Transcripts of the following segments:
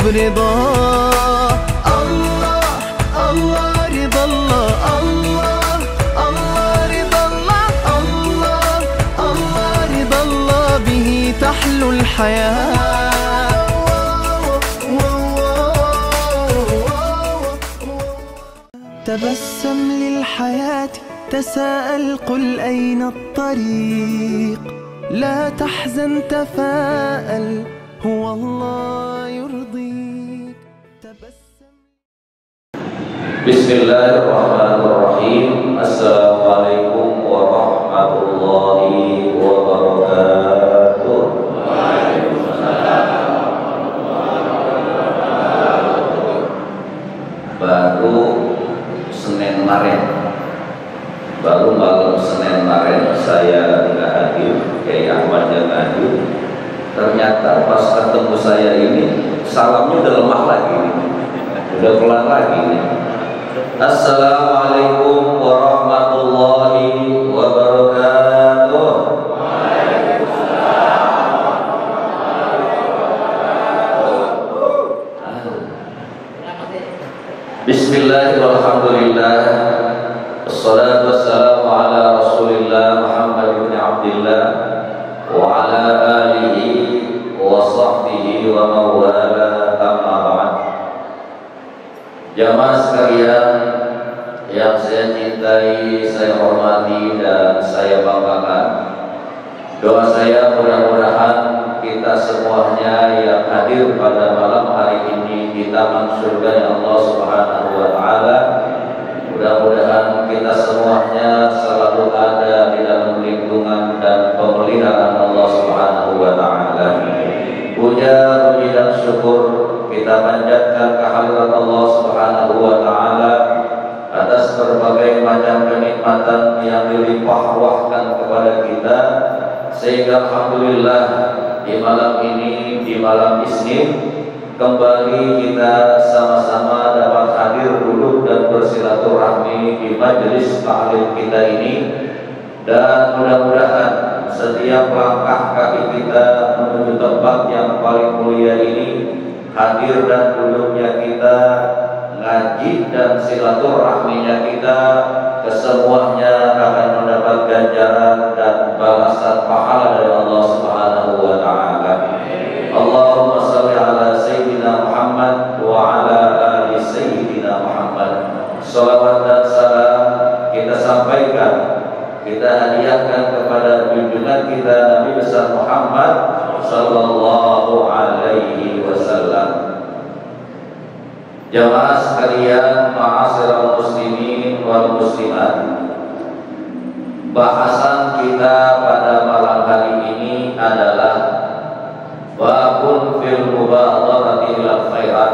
برضاه. الله الله رضا الله، الله الله رضا الله، الله الله رضا الله به تحلو الحياة. تبسم للحياة، تساءل قل أين الطريق، لا تحزن تفاءل هو الله يرضيك. تبسم. بسم الله الرحمن الرحيم. Assalamualaikum warahmatullahi wabarakatuh. Baru Senin kemarin, baru malam Senin kemarin saya nggak hadir, Kiai Ahmad yang hadir. Ternyata pas ketemu saya ini salamnya udah lemah lagi, udah pelan lagi. Assalamualaikum warahmatullahi wabarakatuh. Bismillahirrahmanirrahim. Assalatu wassalamu ala Rasulillah Muhammad bin Abdillah wa ala alihi wa sahbihi wa mawala, amma ba'd. Jamaah sekalian yang saya cintai, saya hormati dan saya banggakan, doa saya mudah-mudahan kita semuanya yang hadir pada malam hari ini di taman surga Allah Subhanahu wa Ta'ala, mudah-mudahan kita semuanya selalu ada di dalam lindungan dan pemeliharaan Allah Subhanahu wa Ta'ala. Puja, puji dan syukur kita panjatkan kehadirat Allah Subhanahu wa Ta'ala atas berbagai macam kenikmatan yang dilimpah ruahkan kepada kita, sehingga alhamdulillah di malam ini, di malam Isnin, kembali kita sama-sama dapat hadir duduk dan bersilaturahmi di majelis taklim kita ini. Dan mudah-mudahan setiap langkah kaki kita menuju tempat yang paling mulia ini, hadir dan duduknya kita, ngaji dan silaturahminya kita, kesemuanya akan mendapat ganjaran dan balasan pahala dari Allah Subhanahu wa Ta'ala. Allahumma shalli ala Sayyidina Muhammad wa ala ali Sayyidina Muhammad. Salawat dan salam kita sampaikan, kita hadiahkan kepada junjungan kita Nabi besar Muhammad sallallahu alaihi wasallam. Jamaah sekalian, ma'asyiral muslimin wal muslimat, bahasan kita pada malam hari ini adalah babun fil mubadharati ilal khairat.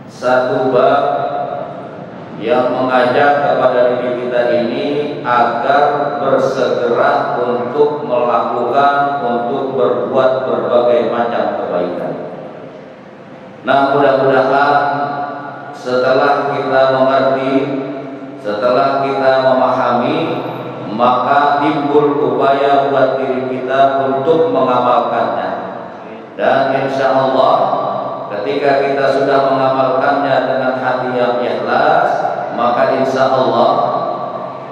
Satu bab yang mengajak kepada diri kita ini agar bersegera untuk melakukan, untuk berbuat berbagai macam kebaikan. Nah, mudah-mudahan setelah kita mengerti, setelah kita memahami, maka timbul upaya buat diri kita untuk mengamalkannya. Dan insya Allah ketika kita sudah mengamalkannya dengan hati yang ikhlas, maka insya Allah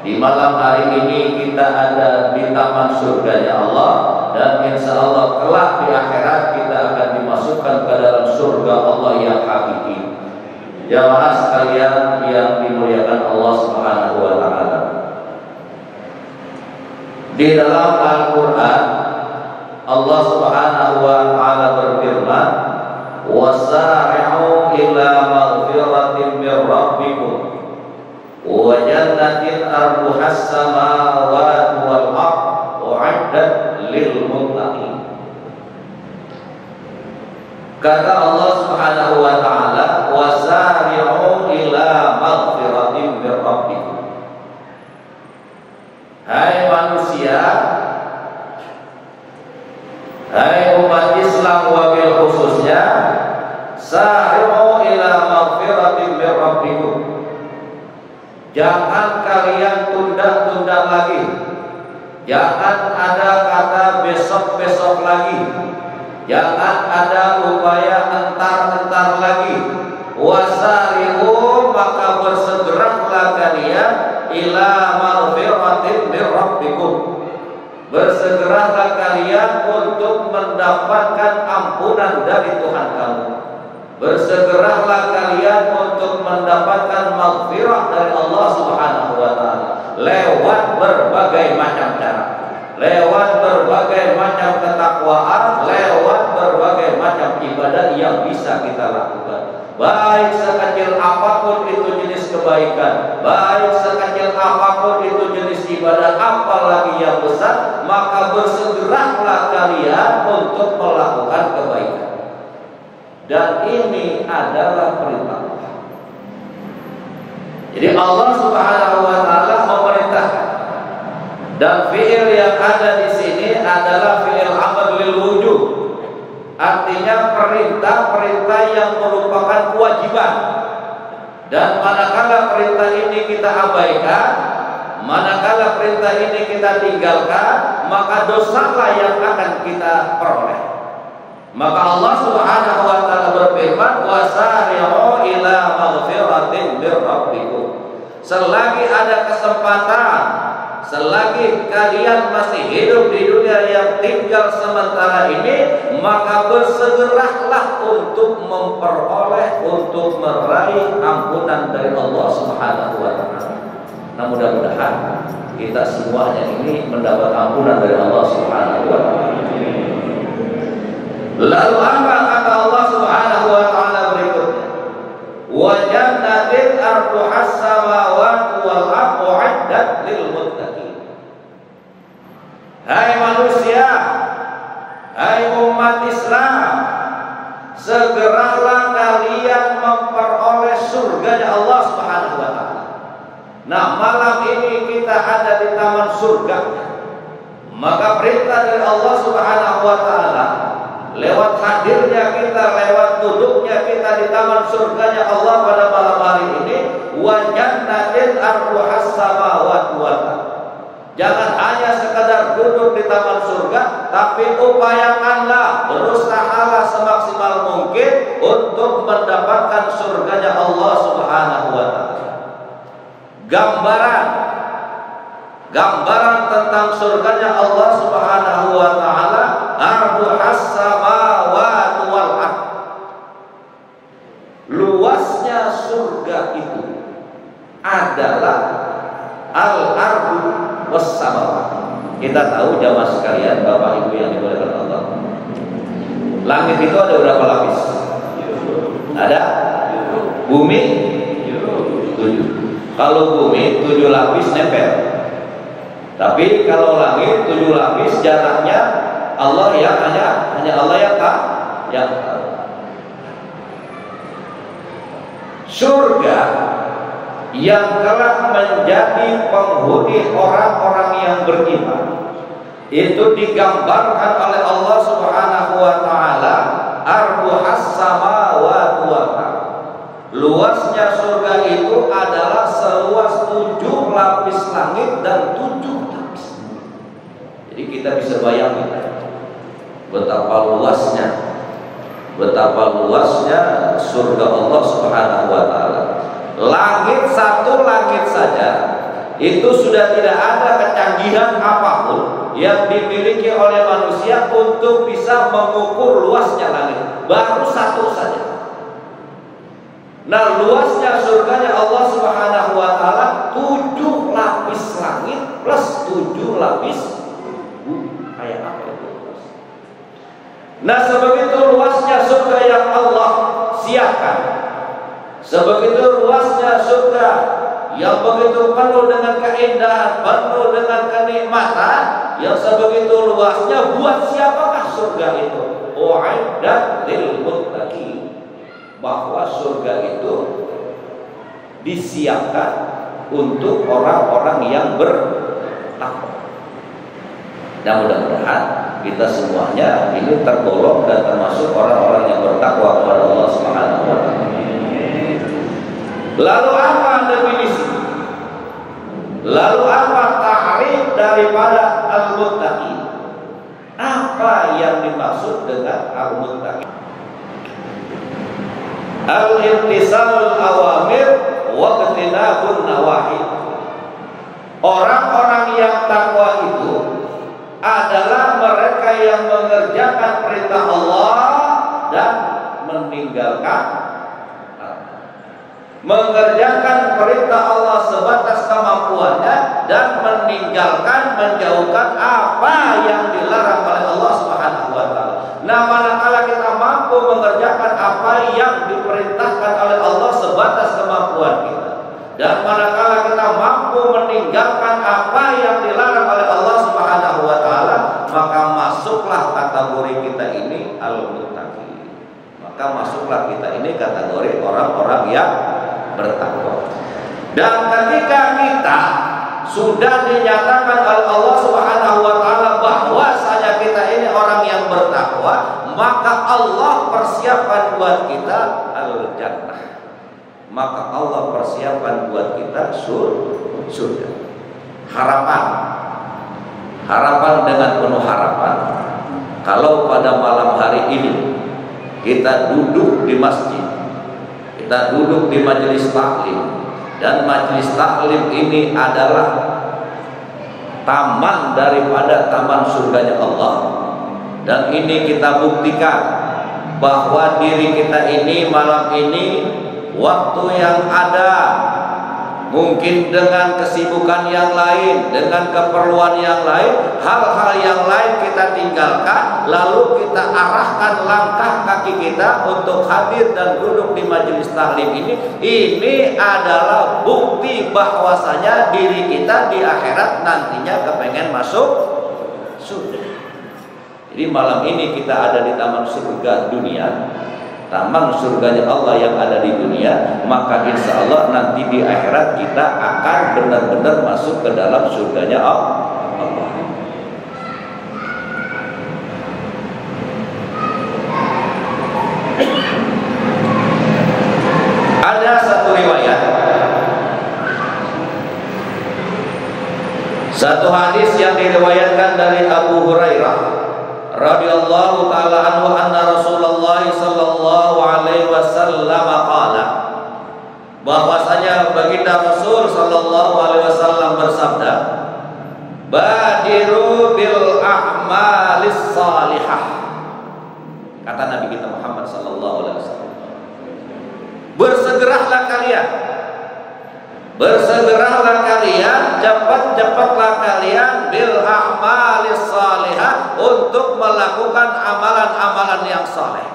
di malam hari ini kita ada di taman surganya Allah, dan insya Allah kelak di akhirat kita akan dimasukkan ke dalam surga Allah yang hakiki. Jamaah sekalian yang dimuliakan Allah Subhanahu wa Ta'ala, di dalam Al-Quran Allah Subhanahu wa Ta'ala berfirman, wasari'u ila maghfiratin min rabbikum wa jannatin arduhas samawati wal ardh u'iddat lil muttaqin. Kata Allah Subhanahu wa Ta'ala, wasari'u ila maghfiratin min rabbikum. Hai manusia, hai umat Islam wabil khususnya, sari'u ila maghfiratin min rabbikum. Jangan kalian tunda-tunda lagi, jangan ada kata besok-besok lagi, jangan ada upaya entar-entar lagi. Wasari'u, maka bersegeralah kalian ila maghfiratin min rabbikum. Bersegeralah kalian untuk mendapatkan ampunan dari Tuhan kamu. Bersegeralah kalian untuk mendapatkan maghfirah dari Allah Subhanahu wa taala lewat berbagai macam cara, lewat berbagai macam ketakwaan, lewat berbagai macam ibadah yang bisa kita lakukan. Baik sekecil apapun itu jenis kebaikan, baik sekecil apapun itu jenis ibadah, apalagi yang besar, maka bersegeralah kalian untuk melakukan kebaikan. Dan ini adalah perintah Allah. Jadi Allah Subhanahu wa taala memerintahkan. Dan fi'il yang ada di sini adalah fi'il amr lil wujub. Artinya perintah-perintah yang merupakan kewajiban. Dan manakala perintah ini kita abaikan, manakala perintah ini kita tinggalkan, maka dosalah yang akan kita peroleh. Maka Allah Subhanahu wa taala berfirman, wasari'u ila maghfiratin mir rabbikum. Selagi ada kesempatan, selagi kalian masih hidup di dunia yang tinggal sementara ini, maka bersegeralah untuk memperoleh, untuk meraih ampunan dari Allah Subhanahu wa taala. Nah, mudah-mudahan kita semuanya ini mendapat ampunan dari Allah Subhanahu wa taala. Lalu apa kata Allah Subhanahu wa taala berikutnya? Wa jannatin arduhas samawati wal ardu 'iddat lil muttaqin. Hai manusia, hai umat Islam, segeralah kalian memperoleh surganya Allah Subhanahu wa taala. Nah, malam ini kita ada di taman surga. Maka perintah dari Allah Subhanahu wa taala lewat hadirnya kita, lewat duduknya kita di taman surganya Allah pada malam hari ini, wa jannatin arduhas samawati wal ardh. Jangan hanya sekadar duduk di taman surga, tapi upayakanlah, berusahalah semaksimal mungkin untuk mendapatkan surganya Allah Subhanahu wa taala. Gambaran tentang surganya Allah Subhanahu wa taala, arduhas samawati wal ardh. Luasnya surga itu adalah al-ardu was samawati. Kita tahu jamaah sekalian, Bapak Ibu yang dimuliakan Allah, langit itu ada berapa lapis? Ada? Bumi 7. Kalau bumi 7 lapis nempel. Tapi kalau langit 7 lapis, jaraknya Allah yang hanya Allah yang tahu. Surga yang telah menjadi penghuni orang-orang yang beriman itu digambarkan oleh Allah Subhanahu wa taala, arduhas samawati wal ardh. Luasnya surga itu adalah seluas 7 lapis langit dan 7 lapis bumi. Jadi kita bisa bayangkan betapa luasnya surga Allah Subhanahu wa taala. Satu langit saja itu sudah tidak ada kecanggihan apapun yang dimiliki oleh manusia untuk bisa mengukur luasnya langit. Baru satu saja. Nah, luasnya surganya Allah Subhanahu wa taala 7 lapis langit plus 7 lapis bumi. Kayak apa itu? Nah, sebegitu luasnya surga yang Allah siapkan, sebegitu luasnya surga yang begitu penuh dengan keindahan, penuh dengan kenikmatan, yang sebegitu luasnya, buat siapakah surga itu? U'iddat lil muttaqin. Bahwa surga itu disiapkan untuk orang-orang yang bertakwa. Dan mudah-mudahan kita semuanya ini tergolong dan termasuk orang-orang yang bertakwa kepada Allah Subhanahu wa taala. Lalu apa definisi? Lalu apa ta'rif daripada al-muttaqin? Apa yang dimaksud dengan al-muttaqin? al-imtisalul awamir wa ijtinabun nawahi. Orang-orang yang takwa itu adalah mereka yang mengerjakan perintah Allah dan mengerjakan perintah Allah sebatas kemampuannya dan menjauhkan apa yang dilarang oleh Allah Subhanahu wa taala. Nah, manakala kita mampu mengerjakan apa yang diperintahkan oleh Allah sebatas kemampuan kita, dan manakala kita mampu meninggalkan apa yang dilarang oleh Allah Subhanahu wa taala, maka masuklah kategori kita ini al-muttaqin. Maka masuklah kita ini kategori orang-orang yang bertakwa. Dan ketika kita sudah dinyatakan oleh Allah Subhanahu wa taala bahwasanya kita ini orang yang bertakwa, maka Allah persiapkan buat kita al-jannah. Maka Allah persiapkan buat kita surga. Harapan dengan penuh harapan. Kalau pada malam hari ini kita duduk di masjid, kita duduk di majelis taklim, dan majelis taklim ini adalah taman daripada taman surganya Allah, dan ini kita buktikan bahwa diri kita ini malam ini waktu yang ada, mungkin dengan kesibukan yang lain, dengan keperluan yang lain, hal-hal yang lain kita tinggalkan, lalu kita arahkan langkah kaki kita untuk hadir dan duduk di majelis taklim ini adalah bukti bahwasanya diri kita di akhirat nantinya kepengen masuk surga. Jadi malam ini kita ada di taman surga dunia, taman surganya Allah yang ada di dunia, maka insya Allah nanti di akhirat kita akan benar-benar masuk ke dalam surganya Allah. Ada satu riwayat, satu hadis yang diriwayatkan dari Abu Hurairah radhiyallahu taala anhu anna Rasulullah sallallahu alaihi wasallam qala, bahwasanya baginda Rasul sallallahu alaihi wasallam bersabda, badiru bil a'malis salihah. Kata Nabi kita Muhammad sallallahu alaihi wasallam, bersegeralah kalian, cepat-cepatlah kalian bil a'malis salihah, untuk melakukan amalan-amalan yang saleh,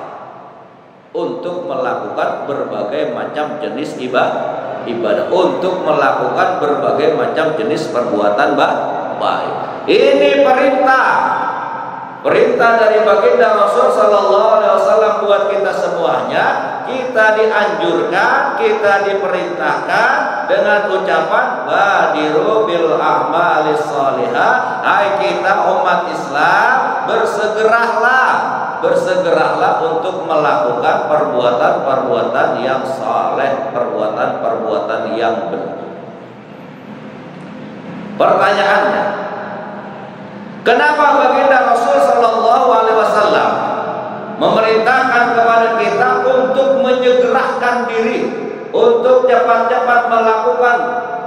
untuk melakukan berbagai macam jenis ibadah, untuk melakukan berbagai macam jenis perbuatan baik. Ini perintah dari baginda Rasul sallallahu alaihi wasallam buat kita semuanya. Kita dianjurkan, kita diperintahkan dengan ucapan badiru bil a'malis salihah. Hai kita umat Islam, bersegeralah untuk melakukan perbuatan-perbuatan yang saleh, perbuatan-perbuatan yang benar. Pertanyaannya, kenapa baginda Rasul sallallahu alaihi wasallam memerintahkan kepada kita untuk menyegerakan diri, untuk cepat-cepat melakukan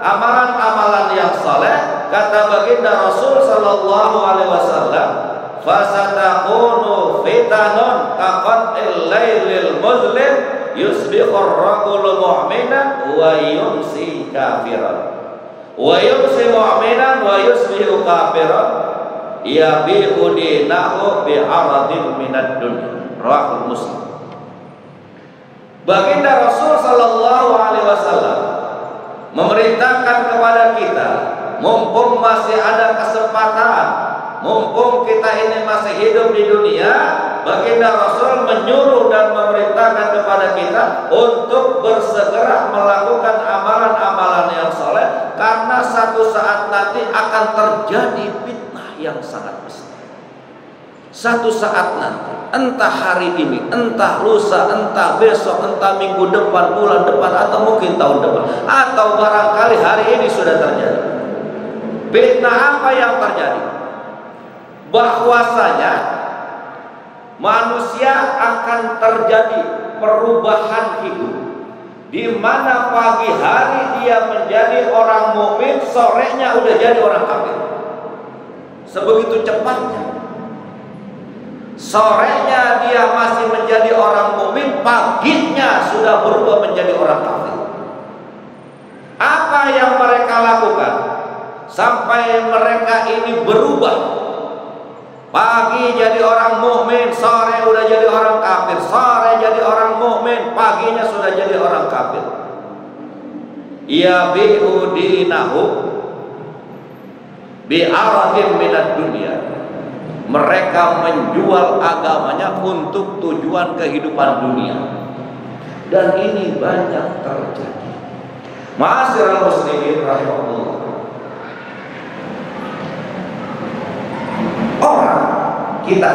amalan-amalan yang saleh? Kata baginda Rasul sallallahu alaihi wasallam, fasatakunu fitanun kaqatil lailil muzlim yusbihur rajulu mu'minan wa yumsi kafiran wa yumsi mu'minan wa yusbihu kafiran yabi'u dinahu bi'aradin minad dunya. Rawahul Muslim. Baginda Rasul sallallahu alaihi wasallam memerintahkan kepada kita, mumpung masih ada kesempatan, mumpung kita ini masih hidup di dunia, baginda Rasul menyuruh dan memerintahkan kepada kita untuk bersegera melakukan amalan-amalan yang saleh, karena satu saat nanti akan terjadi fitnah yang sangat besar. Satu saat nanti, entah hari ini, entah lusa, entah besok, entah minggu depan, bulan depan, atau mungkin tahun depan, atau barangkali hari ini sudah terjadi. Fitnah apa yang terjadi? Bahwasanya manusia akan terjadi perubahan hidup, di mana pagi hari dia menjadi orang mukmin, sorenya udah jadi orang kafir. Sebegitu cepatnya. Sorenya dia masih menjadi orang mukmin, paginya sudah berubah menjadi orang kafir. Apa yang mereka lakukan sampai mereka ini berubah? Pagi jadi orang mukmin, sore udah jadi orang kafir. Sore jadi orang mukmin, paginya sudah jadi orang kafir. Yabi'u dinahu bi'aradin minad dunya. Mereka menjual agamanya untuk tujuan kehidupan dunia. Dan ini banyak terjadi. Ma'asyiral muslimin rahimahullah. Orang kita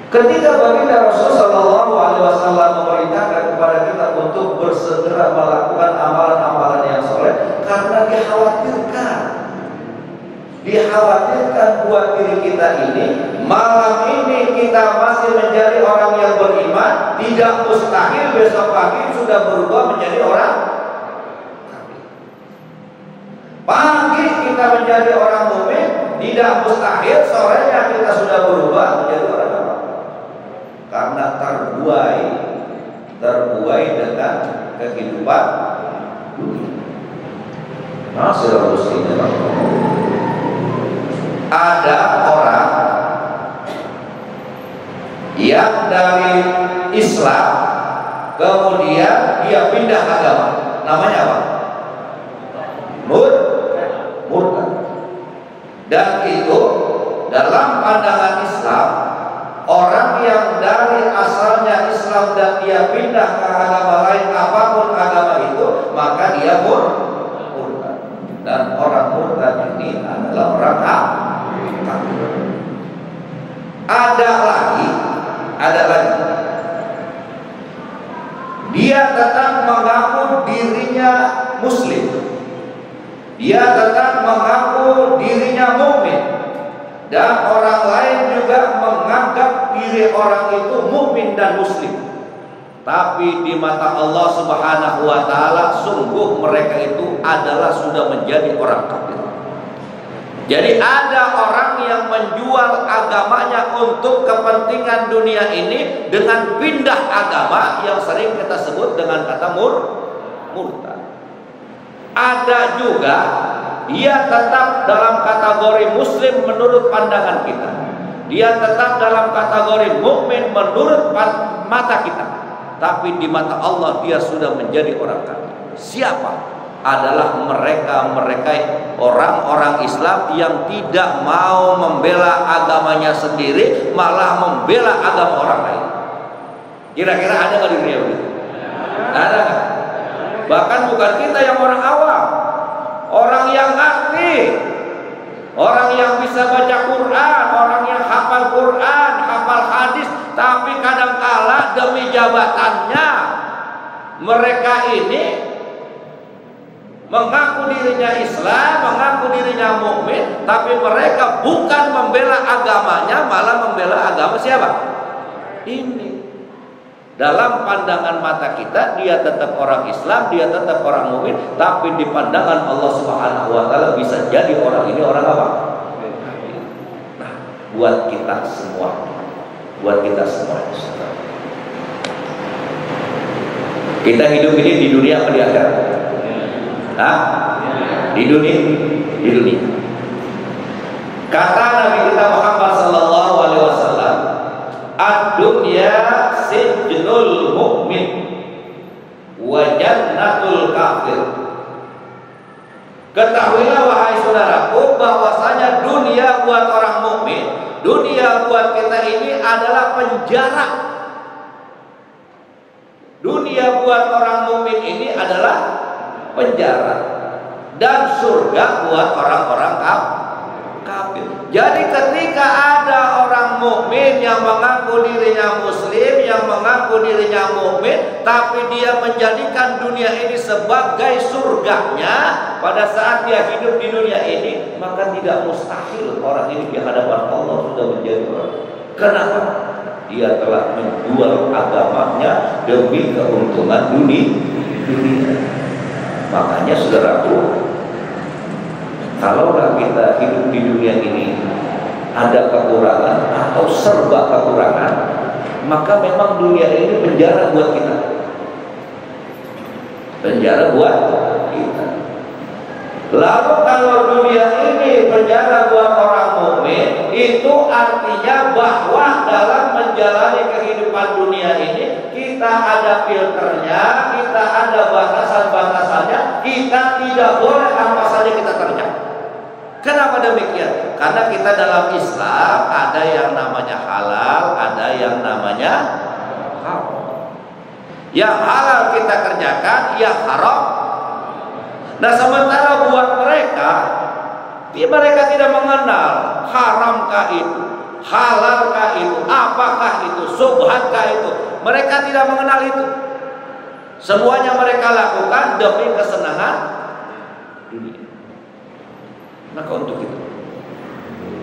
ketika baginda Rasul sallallahu alaihi wasallam memerintahkan kepada kita untuk bersegera melakukan amalan-amalan yang soleh, karena dikhawatirkan buat diri kita ini, malam ini kita masih menjadi orang yang beriman, tidak mustahil besok pagi sudah berubah menjadi orang kafir. Pagi kita menjadi orang mukmin, tidak mustahil sorenya kita sudah berubah menjadi orang kafir. Karena terbuai dengan kehidupan dunia. Ma'asyiral muslimin, ada orang yang dari Islam kemudian dia pindah agama, namanya apa? Murtad. Dan itu dalam pandangan Islam, orang yang dari asalnya Islam dan dia pindah ke agama lain, apapun agama itu, maka dia murtad. Dan orang murtad ini adalah orang kafir. Ada lagi, dia tetap mengaku dirinya muslim, dia tetap mengaku dirinya mukmin, dan orang lain juga menganggap diri orang itu mukmin dan muslim. Tapi di mata Allah Subhanahu wa taala, sungguh mereka itu adalah sudah menjadi orang kafir. Jadi ada orang yang menjual agamanya untuk kepentingan dunia ini dengan pindah agama yang sering kita sebut dengan kata murtad. Ada juga dia tetap dalam kategori muslim menurut pandangan kita. Dia tetap dalam kategori mukmin menurut mata kita. Tapi di mata Allah dia sudah menjadi orang kafir. Siapa? Adalah mereka orang-orang Islam yang tidak mau membela agamanya sendiri, malah membela agama orang lain. Kira-kira ada nggak di dunia ini? Ada nggak? Bahkan bukan kita yang orang awam, orang yang ngerti, orang yang bisa baca Quran, orang yang hafal Quran, hafal hadis, tapi kadangkala demi jabatannya mereka ini mengaku dirinya Islam, mengaku dirinya mukmin, tapi mereka bukan membela agamanya, malah membela agama siapa? Ini. Dalam pandangan mata kita, dia tetap orang Islam, dia tetap orang mukmin, tapi di pandangan Allah Subhanahu wa taala bisa jadi orang ini orang apa? Nah, buat kita semua. Kita hidup ini di dunia apa di akhirat? Di dunia. Kata Nabi kita Muhammad sallallahu alaihi wasallam, ad-dunya sijnul mu'min wa jannatul kafir. Ketahuilah wahai saudaraku bahwasanya dunia buat orang mukmin, dunia buat kita ini adalah penjara. Dunia buat orang mukmin ini adalah penjara, dan surga buat orang-orang kafir. Jadi ketika ada orang mukmin yang mengaku dirinya muslim, yang mengaku dirinya mukmin, tapi dia menjadikan dunia ini sebagai surganya pada saat dia hidup di dunia ini, maka tidak mustahil orang ini di hadapan Allah sudah menjadi orang. Kenapa? dia telah menjual agamanya demi keuntungan dunia. Makanya saudaraku, kalaulah kita hidup di dunia ini ada kekurangan atau serba kekurangan, maka memang dunia ini penjara buat kita. Penjara buat kita. Lalu kalau dunia ini penjara buat orang mukmin, itu artinya bahwa dalam menjalani kehidupan dunia ini kita ada filternya, kita ada batasan-batasannya, kita tidak boleh apa saja kita kerjakan. Kenapa demikian? Karena kita dalam Islam ada yang namanya halal, ada yang namanya haram. Yang halal kita kerjakan, yang haram. Nah sementara buat mereka tidak mengenal haramkah itu, halalkah itu, apakah itu, subhatkah itu. Mereka tidak mengenal itu. Semuanya mereka lakukan demi kesenangan dunia. Maka untuk itu,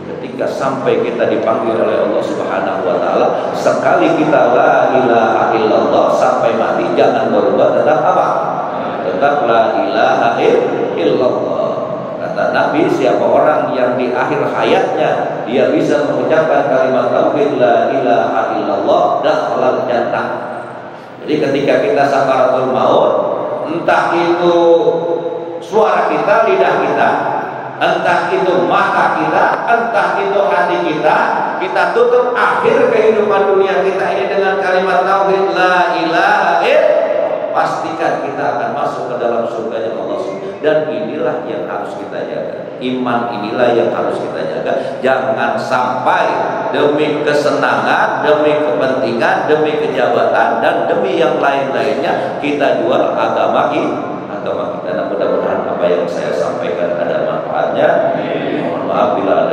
ketika sampai kita dipanggil oleh Allah Subhanahu wa taala, sekali kita la ilaha illallah sampai mati jangan berubah, tetap apa? Tetap la ilaha illallah. Kata Nabi, siapa orang yang di akhir hayatnya dia bisa mengucapkan kalimat tauhid la ilaha illallah, dakhalal jannah. Jadi ketika kita sakaratul maut, entah itu suara kita, lidah kita, entah itu mata kita, entah itu hati kita tutup akhir kehidupan dunia kita ini dengan kalimat tauhid la ilaha illallah, pastikan kita akan masuk ke dalam surganya Allah. Dan inilah yang harus kita jaga. Iman inilah yang harus kita jaga. Jangan sampai demi kesenangan, demi kepentingan, demi kejabatan, dan demi yang lain-lainnya kita jual agama kita. Nah, mudah-mudahan apa yang saya sampaikan ada manfaatnya. Mohon maaf bila